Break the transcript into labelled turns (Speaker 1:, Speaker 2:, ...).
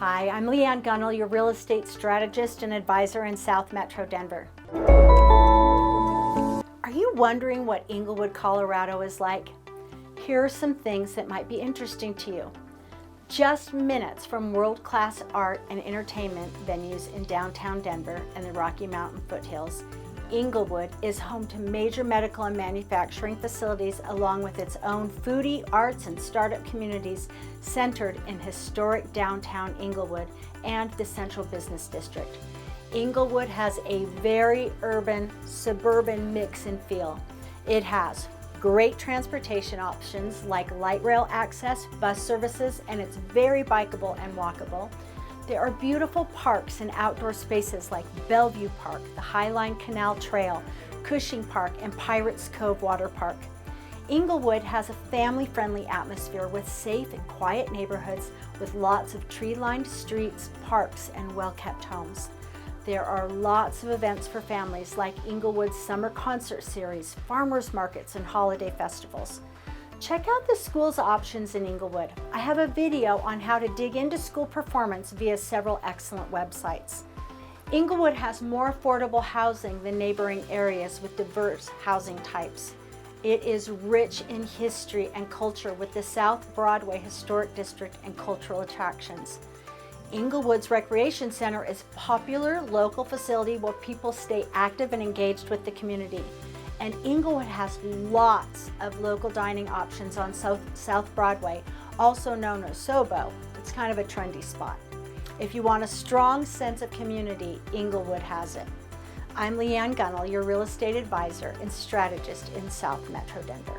Speaker 1: Hi, I'm LeAnn Gunnell, your real estate strategist and advisor in South Metro Denver. Are you wondering what Englewood, Colorado is like? Here are some things that might be interesting to you. Just minutes from world-class art and entertainment venues in downtown Denver and the Rocky Mountain foothills, Englewood is home to major medical and manufacturing facilities along with its own foodie, arts, and startup communities centered in historic downtown Englewood and the Central Business District. Englewood has a very urban, suburban mix and feel. It has great transportation options like light rail access, bus services, and it's very bikeable and walkable. There are beautiful parks and outdoor spaces like Bellevue Park, the Highline Canal Trail, Cushing Park, and Pirates Cove Water Park. Englewood has a family-friendly atmosphere with safe and quiet neighborhoods with lots of tree-lined streets, parks, and well-kept homes. There are lots of events for families like Englewood's Summer Concert Series, farmers markets, and holiday festivals. Check out the school's options in Englewood. I have a video on how to dig into school performance via several excellent websites. Englewood has more affordable housing than neighboring areas with diverse housing types. It is rich in history and culture with the South Broadway Historic District and cultural attractions. Englewood's Recreation Center is a popular local facility where people stay active and engaged with the community. And Englewood has lots of local dining options on South Broadway, also known as Sobo. It's kind of a trendy spot. If you want a strong sense of community, Englewood has it. I'm LeAnn Gunnell, your real estate advisor and strategist in South Metro Denver.